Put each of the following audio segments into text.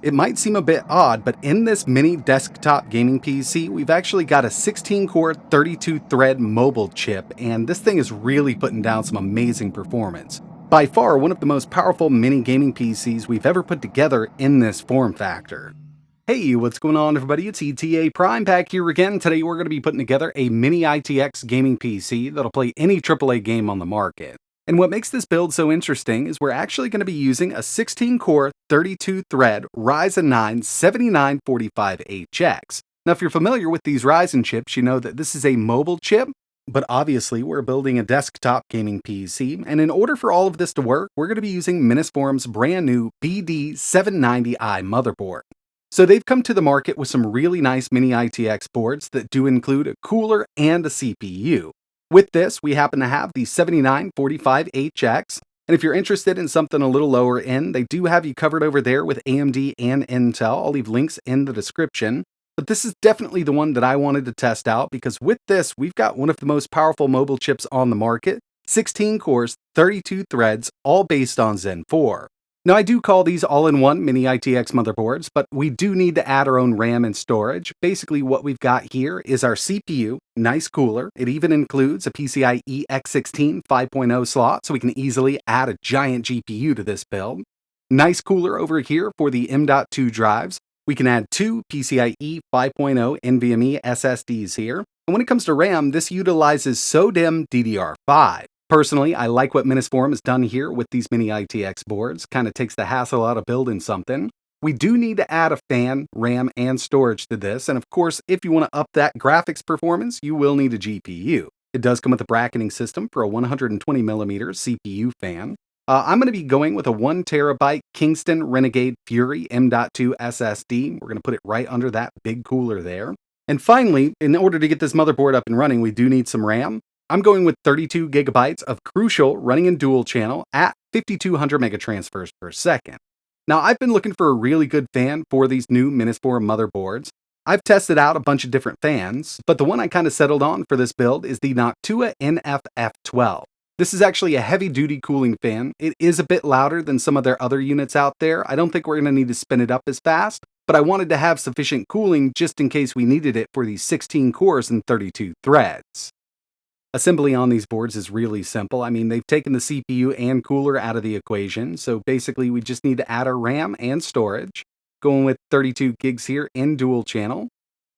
It might seem a bit odd, but in this mini desktop gaming PC, we've actually got a 16-core, 32-thread mobile chip, and this thing is really putting down some amazing performance. By far, one of the most powerful mini gaming PCs we've ever put together in this form factor. Hey, what's going on everybody? It's ETA Prime back here again. Today we're going to be putting together a mini ITX gaming PC that'll play any AAA game on the market. And what makes this build so interesting is we're actually going to be using a 16-core, 32-thread Ryzen 9 7945HX. Now, if you're familiar with these Ryzen chips, you know that this is a mobile chip, but obviously we're building a desktop gaming PC, and in order for all of this to work, we're going to be using Minisforum's brand new BD790i Motherboard. So they've come to the market with some really nice mini ITX boards that do include a cooler and a CPU. With this, we happen to have the 7945HX, and if you're interested in something a little lower end, they do have you covered over there with AMD and Intel. I'll leave links in the description. But this is definitely the one that I wanted to test out because with this, we've got one of the most powerful mobile chips on the market, 16 cores, 32 threads, all based on Zen 4. Now, I do call these all-in-one mini ITX motherboards, but we do need to add our own RAM and storage. Basically, what we've got here is our CPU, nice cooler. It even includes a PCIe X16 5.0 slot, so we can easily add a giant GPU to this build. Nice cooler over here for the M.2 drives. We can add two PCIe 5.0 NVMe SSDs here. And when it comes to RAM, this utilizes SODIMM DDR5. Personally, I like what Minisforum has done here with these mini ITX boards. Kind of takes the hassle out of building something. We do need to add a fan, RAM, and storage to this, and of course, if you want to up that graphics performance, you will need a GPU. It does come with a bracketing system for a 120mm CPU fan. I'm going to be going with a 1TB Kingston Renegade Fury M.2 SSD. We're going to put it right under that big cooler there. And finally, in order to get this motherboard up and running, we do need some RAM. I'm going with 32 gigabytes of Crucial running in dual channel at 5200 megatransfers per second. Now, I've been looking for a really good fan for these new Minisforum motherboards. I've tested out a bunch of different fans, but the one I kind of settled on for this build is the Noctua NFF12. This is actually a heavy-duty cooling fan. It is a bit louder than some of their other units out there. I don't think we're going to need to spin it up as fast, but I wanted to have sufficient cooling just in case we needed it for these 16 cores and 32 threads. Assembly on these boards is really simple. I mean, they've taken the CPU and cooler out of the equation, so basically we just need to add our RAM and storage. Going with 32 gigs here in dual channel.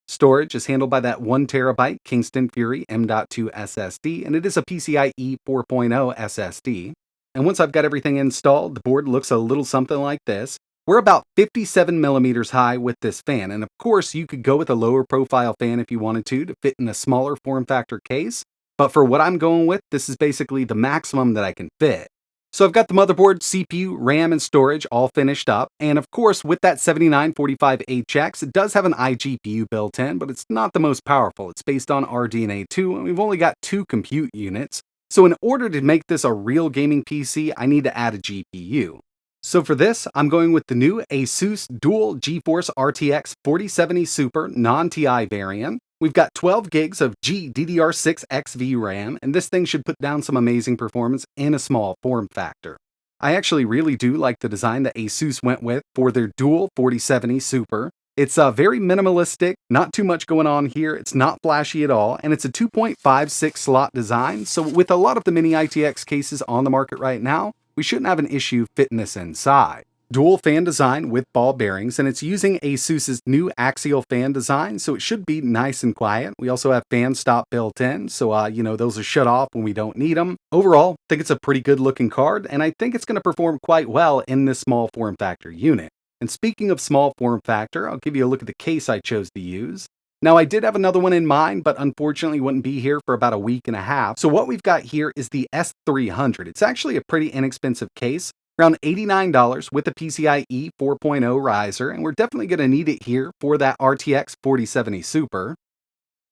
Storage is handled by that 1TB Kingston Fury M.2 SSD, and it is a PCIe 4.0 SSD. And once I've got everything installed, the board looks a little something like this. We're about 57mm high with this fan, and of course you could go with a lower profile fan if you wanted to fit in a smaller form factor case. But for what I'm going with, this is basically the maximum that I can fit. So I've got the motherboard, CPU, RAM, and storage all finished up. And of course, with that 7945HX, it does have an iGPU built in, but it's not the most powerful. It's based on RDNA 2, and we've only got 2 compute units. So in order to make this a real gaming PC, I need to add a GPU. So for this, I'm going with the new ASUS dual GeForce RTX 4070 Super non-TI variant. We've got 12 gigs of GDDR6X VRAM, and this thing should put down some amazing performance in a small form factor. I actually really do like the design that ASUS went with for their dual 4070 Super. It's very minimalistic, not too much going on here, it's not flashy at all, and it's a 2.56 slot design, so with a lot of the mini ITX cases on the market right now, we shouldn't have an issue fitting this inside. Dual fan design with ball bearings, and it's using ASUS's new axial fan design, so it should be nice and quiet. We also have fan stop built in, so those are shut off when we don't need them. Overall, I think it's a pretty good looking card, and I think it's going to perform quite well in this small form factor unit. And speaking of small form factor, I'll give you a look at the case I chose to use. Now, I did have another one in mind, but unfortunately wouldn't be here for about a week and a half. So what we've got here is the S300. It's actually a pretty inexpensive case, around $89 with a PCIe 4.0 riser, and we're definitely going to need it here for that RTX 4070 Super.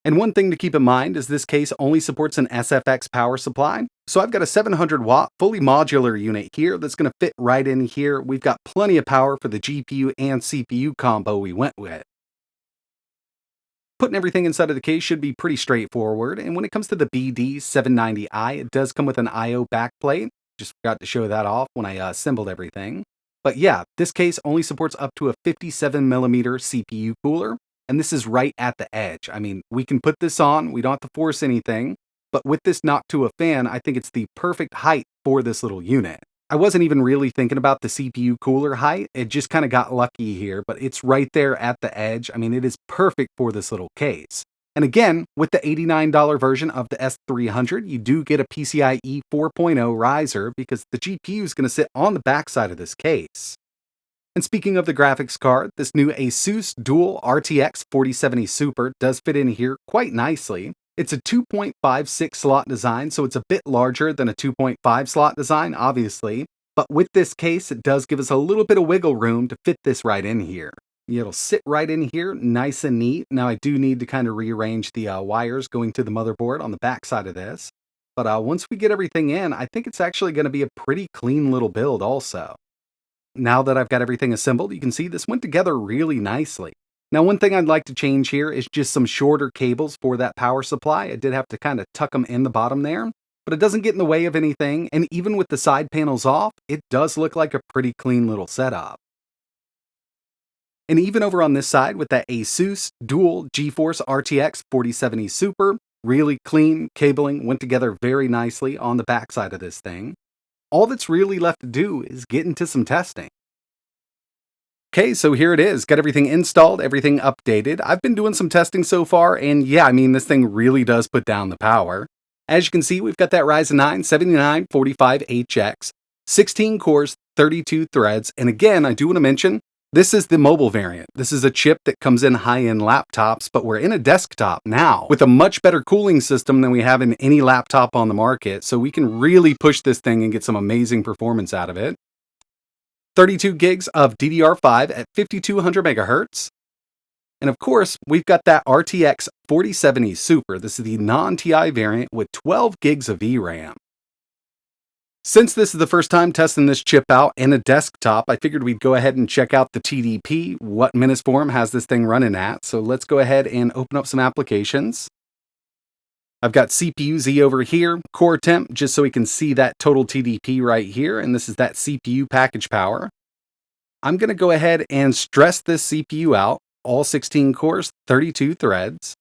And one thing to keep in mind is this case only supports an SFX power supply. So I've got a 700 watt fully modular unit here that's going to fit right in here. We've got plenty of power for the GPU and CPU combo we went with. Putting everything inside of the case should be pretty straightforward, and when it comes to the BD790i, it does come with an I/O backplate. Just forgot to show that off when I assembled everything. But yeah, this case only supports up to a 57mm CPU cooler, and this is right at the edge. I mean, we can put this on, we don't have to force anything, but with this knocked to a fan, I think it's the perfect height for this little unit. I wasn't even really thinking about the CPU cooler height, it just kind of got lucky here, but it's right there at the edge. I mean, it is perfect for this little case. And again, with the $89 version of the S300, you do get a PCIe 4.0 riser because the GPU is going to sit on the backside of this case. And speaking of the graphics card, this new ASUS dual RTX 4070 Super does fit in here quite nicely. It's a 2.56 slot design, so it's a bit larger than a 2.5 slot design, obviously. But with this case, it does give us a little bit of wiggle room to fit this right in here. It'll sit right in here, nice and neat. Now I do need to kind of rearrange the wires going to the motherboard on the back side of this. But once we get everything in, I think it's actually going to be a pretty clean little build also. Now that I've got everything assembled, you can see this went together really nicely. Now one thing I'd like to change here is just some shorter cables for that power supply. I did have to kind of tuck them in the bottom there, but it doesn't get in the way of anything, and even with the side panels off, it does look like a pretty clean little setup. And even over on this side with that ASUS dual GeForce RTX 4070 Super, really clean cabling, went together very nicely on the backside of this thing. All that's really left to do is get into some testing. Okay, so here it is. Got everything installed, everything updated. I've been doing some testing so far, and yeah, I mean, this thing really does put down the power. As you can see, we've got that Ryzen 9 7945HX, 16 cores, 32 threads, and again, I do want to mention, this is the mobile variant. This is a chip that comes in high-end laptops, but we're in a desktop now with a much better cooling system than we have in any laptop on the market, so we can really push this thing and get some amazing performance out of it. 32 gigs of DDR5 at 5200 megahertz. And of course, we've got that RTX 4070 Super. This is the non-TI variant with 12 gigs of VRAM. Since this is the first time testing this chip out in a desktop, I figured we'd go ahead and check out the TDP, what Minisforum has this thing running at. So let's go ahead and open up some applications. I've got CPU-Z over here, core temp, just so we can see that total TDP right here, and this is that CPU package power. I'm going to go ahead and stress this CPU out, all 16 cores, 32 threads,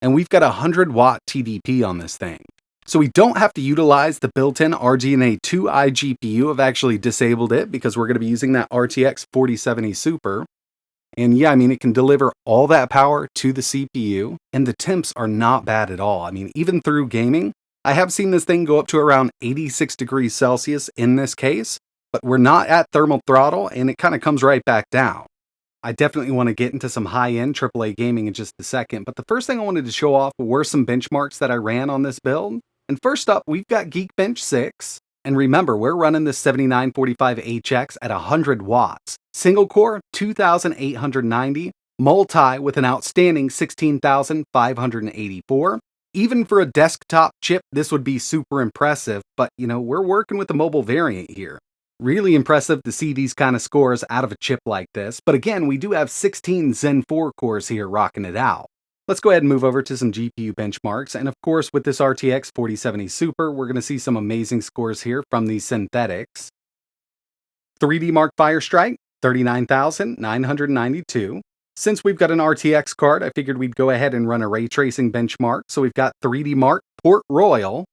and we've got a 100-watt TDP on this thing. So we don't have to utilize the built-in RDNA 2i GPU. I've actually disabled it because we're going to be using that RTX 4070 Super. And yeah, I mean, it can deliver all that power to the CPU, and the temps are not bad at all. I mean, even through gaming, I have seen this thing go up to around 86 degrees Celsius in this case, but we're not at thermal throttle, and it kind of comes right back down. I definitely want to get into some high-end AAA gaming in just a second, but the first thing I wanted to show off were some benchmarks that I ran on this build. And first up, we've got Geekbench 6. And remember, we're running this 7945HX at 100 watts. Single core, 2890. Multi with an outstanding 16584. Even for a desktop chip, this would be super impressive. But, you know, we're working with the mobile variant here. Really impressive to see these kind of scores out of a chip like this. But again, we do have 16 Zen 4 cores here rocking it out. Let's go ahead and move over to some GPU benchmarks, and of course with this RTX 4070 Super, we're going to see some amazing scores here from these synthetics. 3D Mark Firestrike, 39,992. Since we've got an RTX card, I figured we'd go ahead and run a ray tracing benchmark, so we've got 3D Mark Port Royal,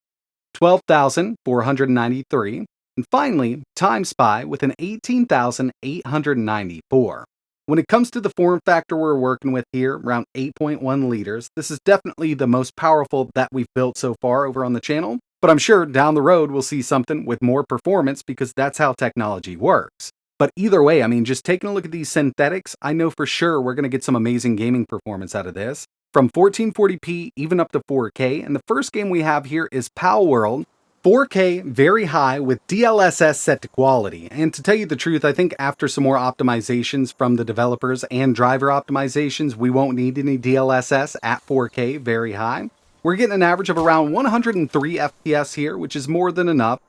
12,493. And finally, Time Spy with an 18,894. When it comes to the form factor we're working with here, around 8.1 liters, this is definitely the most powerful that we've built so far over on the channel, but I'm sure down the road we'll see something with more performance because that's how technology works. But either way, I mean, just taking a look at these synthetics, I know for sure we're going to get some amazing gaming performance out of this, from 1440p even up to 4K, and the first game we have here is Palworld. 4K, very high, with DLSS set to quality. And to tell you the truth, I think after some more optimizations from the developers and driver optimizations, we won't need any DLSS at 4K, very high. We're getting an average of around 103 FPS here, which is more than enough.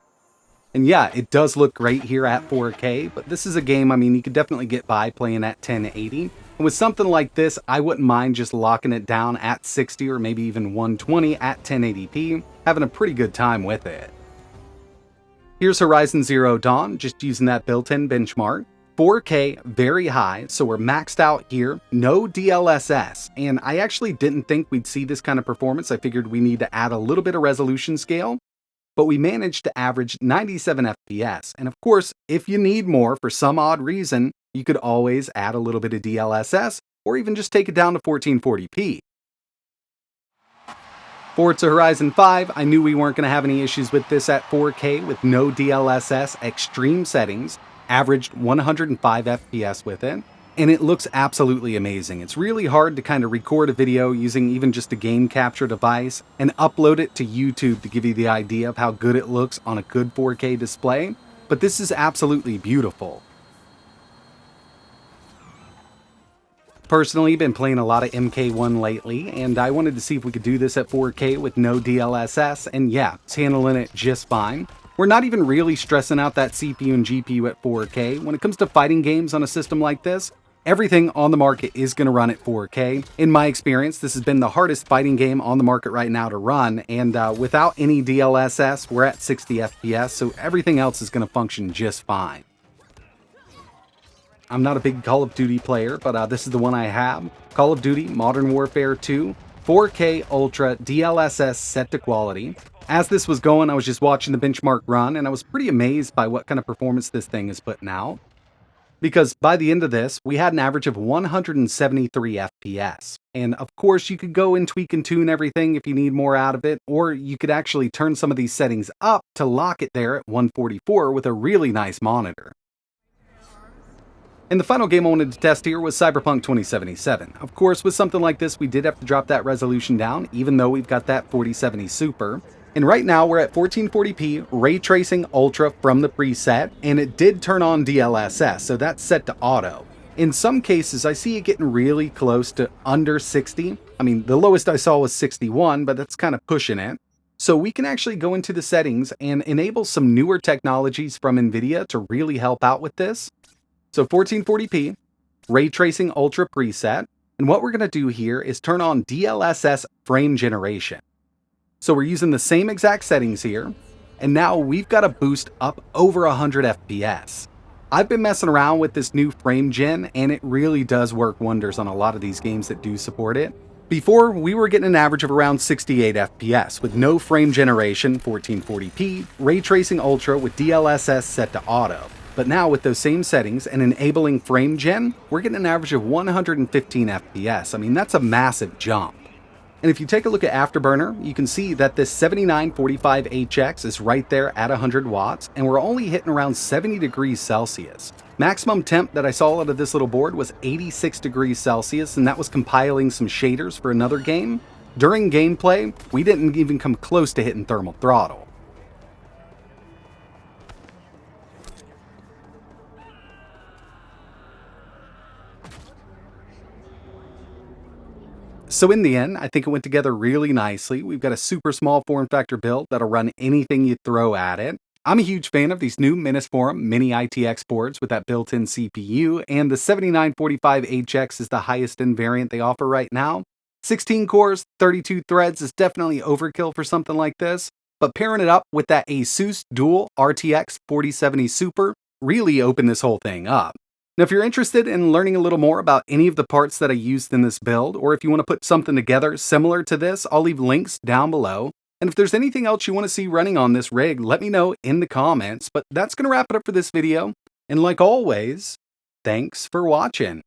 And yeah, it does look great here at 4K, but this is a game, I mean, you could definitely get by playing at 1080. And with something like this, I wouldn't mind just locking it down at 60 or maybe even 120 at 1080p, having a pretty good time with it. Here's Horizon Zero Dawn, just using that built-in benchmark. 4K, very high, so we're maxed out here, no DLSS, and I actually didn't think we'd see this kind of performance. I figured we need to add a little bit of resolution scale, but we managed to average 97 FPS, and of course, if you need more for some odd reason, you could always add a little bit of DLSS, or even just take it down to 1440p. Forza Horizon 5, I knew we weren't going to have any issues with this at 4K with no DLSS, extreme settings, averaged 105 FPS with it, and it looks absolutely amazing. It's really hard to kind of record a video using even just a game capture device and upload it to YouTube to give you the idea of how good it looks on a good 4K display, but this is absolutely beautiful. Personally, been playing a lot of MK1 lately, and I wanted to see if we could do this at 4K with no DLSS, and yeah, it's handling it just fine. We're not even really stressing out that CPU and GPU at 4K. When it comes to fighting games on a system like this, everything on the market is going to run at 4K. In my experience, this has been the hardest fighting game on the market right now to run, and without any DLSS, we're at 60 FPS, so everything else is going to function just fine. I'm not a big Call of Duty player, but this is the one I have. Call of Duty Modern Warfare 2, 4K Ultra DLSS set to quality. As this was going, I was just watching the benchmark run, and I was pretty amazed by what kind of performance this thing is putting out. Because by the end of this, we had an average of 173 FPS. And of course, you could go and tweak and tune everything if you need more out of it, or you could actually turn some of these settings up to lock it there at 144 with a really nice monitor. And the final game I wanted to test here was Cyberpunk 2077. Of course, with something like this, we did have to drop that resolution down, even though we've got that 4070 Super. And right now, we're at 1440p, Ray Tracing Ultra from the preset, and it did turn on DLSS, so that's set to auto. In some cases, I see it getting really close to under 60. I mean, the lowest I saw was 61, but that's kind of pushing it. So we can actually go into the settings and enable some newer technologies from NVIDIA to really help out with this. So 1440p, Ray Tracing Ultra preset, and what we're going to do here is turn on DLSS frame generation. So we're using the same exact settings here, and now we've got a boost up over 100 FPS. I've been messing around with this new frame gen, and it really does work wonders on a lot of these games that do support it. Before, we were getting an average of around 68 FPS with no frame generation, 1440p, Ray Tracing Ultra with DLSS set to auto. But now with those same settings and enabling frame gen, we're getting an average of 115 FPS. I mean, that's a massive jump. And if you take a look at Afterburner, you can see that this 7945HX is right there at 100 watts, and we're only hitting around 70 degrees Celsius. Maximum temp that I saw out of this little board was 86 degrees Celsius, and that was compiling some shaders for another game. During gameplay, we didn't even come close to hitting thermal throttle. So in the end, I think it went together really nicely. We've got a super small form factor build that'll run anything you throw at it. I'm a huge fan of these new Minisforum Mini ITX boards with that built-in CPU, and the 7945HX is the highest end variant they offer right now. 16 cores, 32 threads is definitely overkill for something like this, but pairing it up with that ASUS dual RTX 4070 Super really opened this whole thing up. Now, if you're interested in learning a little more about any of the parts that I used in this build, or if you want to put something together similar to this, I'll leave links down below. And if there's anything else you want to see running on this rig, let me know in the comments. But that's going to wrap it up for this video. And like always, thanks for watching.